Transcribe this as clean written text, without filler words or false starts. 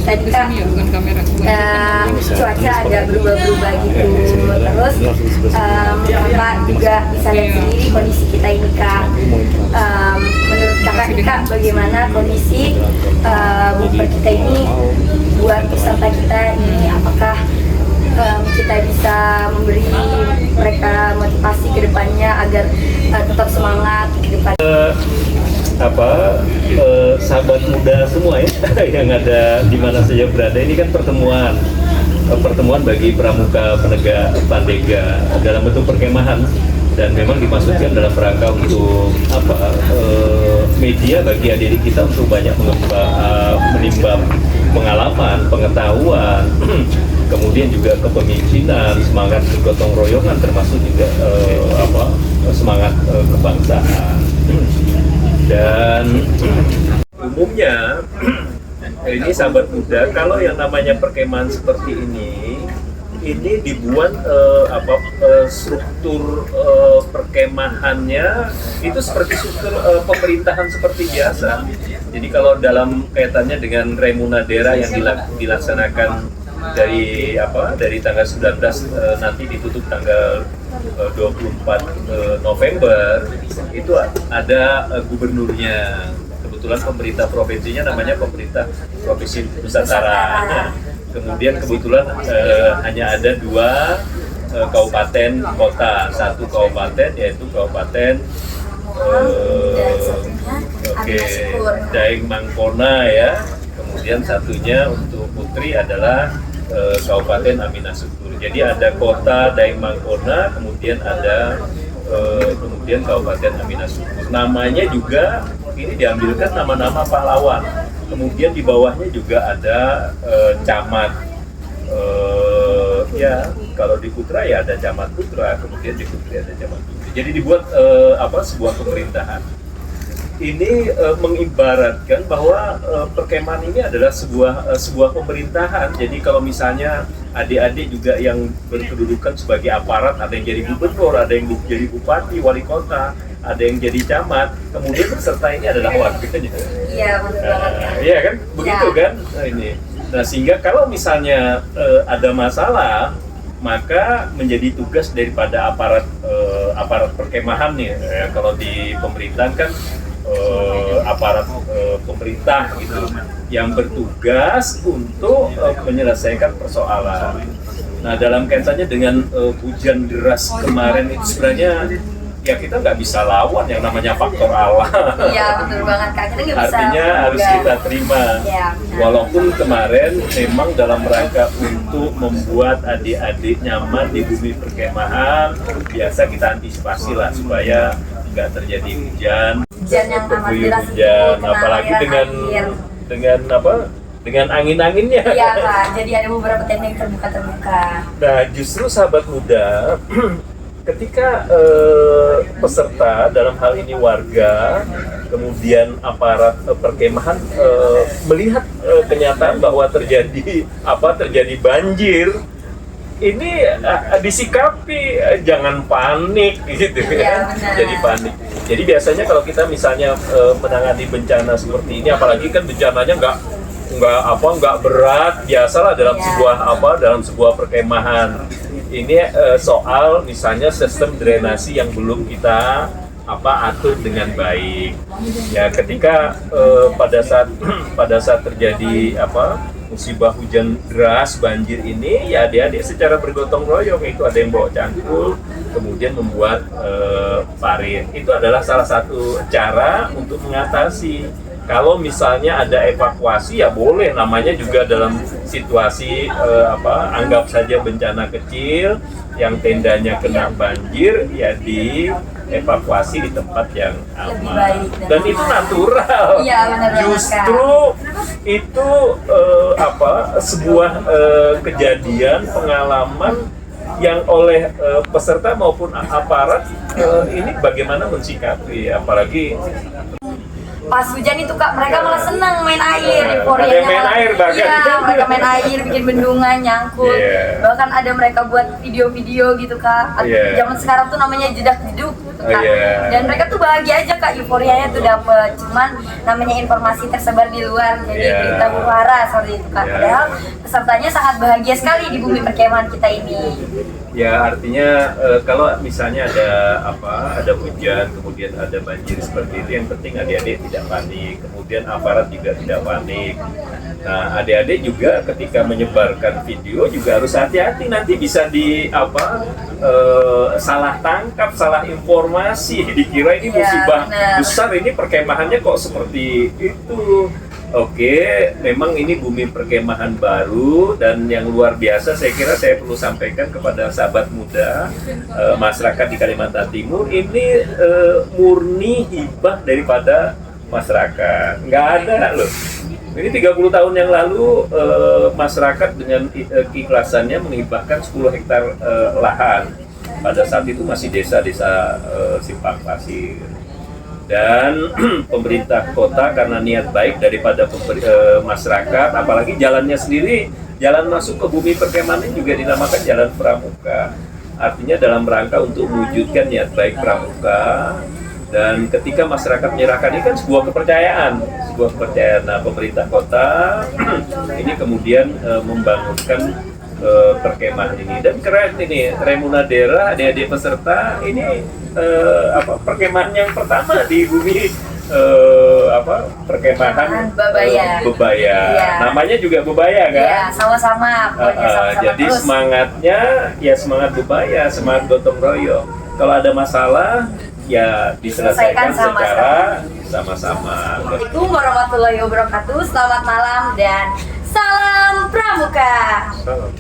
tadi Kak, cuaca agak berubah-berubah gitu. Terus Kakak juga bisa lihat sendiri kondisi kita ini Kak. Menurut Kakak nih Kak, bagaimana kondisi bumper kita ini buat peserta kita ini? Apakah kita bisa memberi mereka motivasi ke depannya agar tetap semangat ke depan? Sahabat muda semua ya yang ada di mana saja berada, ini kan pertemuan bagi pramuka penegak Pandega dalam bentuk perkemahan, dan memang dimaksudkan dalam rangka untuk media bagi adik-adik kita untuk banyak menimba pengalaman, pengetahuan, kemudian juga kepemimpinan, semangat gotong royongan, termasuk juga semangat kebangsaan. Dan umumnya ini sahabat muda, kalau yang namanya perkemahan seperti ini dibuat struktur perkemahannya itu seperti struktur pemerintahan seperti biasa. Jadi kalau dalam kaitannya dengan Remunadera yang dilaksanakan dari tanggal 19 nanti ditutup tanggal 24 November, itu ada gubernurnya. Kebetulan pemerintah provinsinya namanya pemerintah Provinsi Nusantara. Kemudian kebetulan hanya ada 2 kabupaten kota, 1 kabupaten yaitu Kabupaten Daeng Mangkona ya. Kemudian satunya untuk putri adalah Kabupaten Aminasukur. Jadi ada kota Daeng Mangkona, kemudian ada Kabupaten Aminasukur. Namanya juga ini diambilkan nama-nama pahlawan. Kemudian di bawahnya juga ada camat. Kalau di Putra ya ada camat Putra, kemudian di Putri ada camat Putri. Jadi dibuat sebuah pemerintahan. Ini mengibaratkan bahwa perkemahan ini adalah sebuah pemerintahan. Jadi kalau misalnya adik-adik juga yang berkedudukan sebagai aparat, ada yang jadi gubernur, ada yang jadi bupati, wali kota, ada yang jadi camat, kemudian peserta ini adalah warganya. Iya, betul banget. Iya kan, begitu kan? Nah, sehingga kalau misalnya ada masalah, maka menjadi tugas daripada aparat perkemahan nih. Kalau di pemerintahan kan aparat pemerintah gitu yang bertugas untuk menyelesaikan persoalan. Nah, dalam kaitannya dengan hujan deras kemarin itu sebenarnya ya kita nggak bisa lawan yang namanya faktor alam. Iya, betul banget Kak. Kita nggak bisa. Artinya harus kita terima. Ya, walaupun kemarin memang dalam rangka untuk membuat adik-adik nyaman di bumi perkemahan, biasa kita antisipasi lah supaya nggak terjadi hujan yang amat deras apalagi dengan angin-anginnya. Iya Kak, jadi ada beberapa tenda yang terbuka. Nah, justru sahabat muda, ketika peserta dalam hal ini warga, kemudian aparat perkemahan melihat kenyataan bahwa terjadi banjir, ini disikapi jangan panik gitu ya. Jadi panik. Jadi biasanya kalau kita misalnya menangani bencana seperti ini, apalagi kan bencananya nggak berat, biasalah dalam sebuah perkemahan. Ini soal misalnya sistem drainasi yang belum kita atur dengan baik. Ya, ketika pada saat terjadi musibah hujan deras, banjir ini, ya adik-adik secara bergotong royong, itu ada yang bawa cangkul, kemudian membuat parit. Itu adalah salah satu cara untuk mengatasi. Kalau misalnya ada evakuasi, ya boleh, namanya juga dalam situasi anggap saja bencana kecil, yang tendanya kena banjir, ya dievakuasi di tempat yang aman. Dan itu natural. Iya, benar. Justru itu sebuah kejadian, pengalaman yang oleh peserta maupun aparat ini bagaimana mensikapi, apalagi pas hujan itu Kak, mereka malah senang main air, Ada euforianya yang main malah- air bahkan. Iya, mereka main air, bikin bendungan, nyangkut. Iya. Bahkan ada mereka buat video-video gitu Kak. Iya. Zaman sekarang tuh namanya jedak jeduk gitu Kak. Iya. Dan mereka tuh bahagia aja Kak, euforianya tuh dapet. Cuman namanya informasi tersebar di luar, jadi Iya. berita huru-hara seperti itu Kak. Iya. Padahal pesertanya sangat bahagia sekali di bumi perkemahan kita ini. Ya artinya kalau misalnya ada hujan kemudian ada banjir seperti itu, yang penting adik-adik tidak panik, kemudian aparat juga tidak panik. Nah adik-adik juga ketika menyebarkan video juga harus hati-hati, nanti bisa salah tangkap, salah informasi, dikira ini Iya, musibah benar. besar, ini perkemahannya kok seperti itu. Oke, memang ini bumi perkemahan baru dan yang luar biasa. Saya kira saya perlu sampaikan kepada sahabat muda, masyarakat di Kalimantan Timur, ini murni hibah daripada masyarakat. Nggak ada loh. Ini 30 tahun yang lalu masyarakat dengan keikhlasannya menghibahkan 10 hektar lahan. Pada saat itu masih desa-desa simpang pasir. Dan pemerintah kota karena niat baik daripada masyarakat, apalagi jalannya sendiri, jalan masuk ke bumi perkemahan ini juga dinamakan Jalan Pramuka. Artinya dalam rangka untuk mewujudkan niat baik Pramuka. Dan ketika masyarakat menyerahkan ini kan sebuah kepercayaan. Nah, pemerintah kota ini kemudian membangunkan perkemahan ini, dan keren ini Remunadera, adik-adik peserta ini perkemahan yang pertama di bumi perkemahan Bebaya. Bebaya. Iya. Namanya juga Bebaya kan? Iya, sama-sama. Pokoknya sama-sama Jadi terus. semangatnya ya semangat Bebaya, semangat gotong royong. Kalau ada masalah ya diselesaikan Selesaikan secara sama-sama. Assalamualaikum warahmatullahi wabarakatuh. Selamat malam dan salam Pramuka. Salam.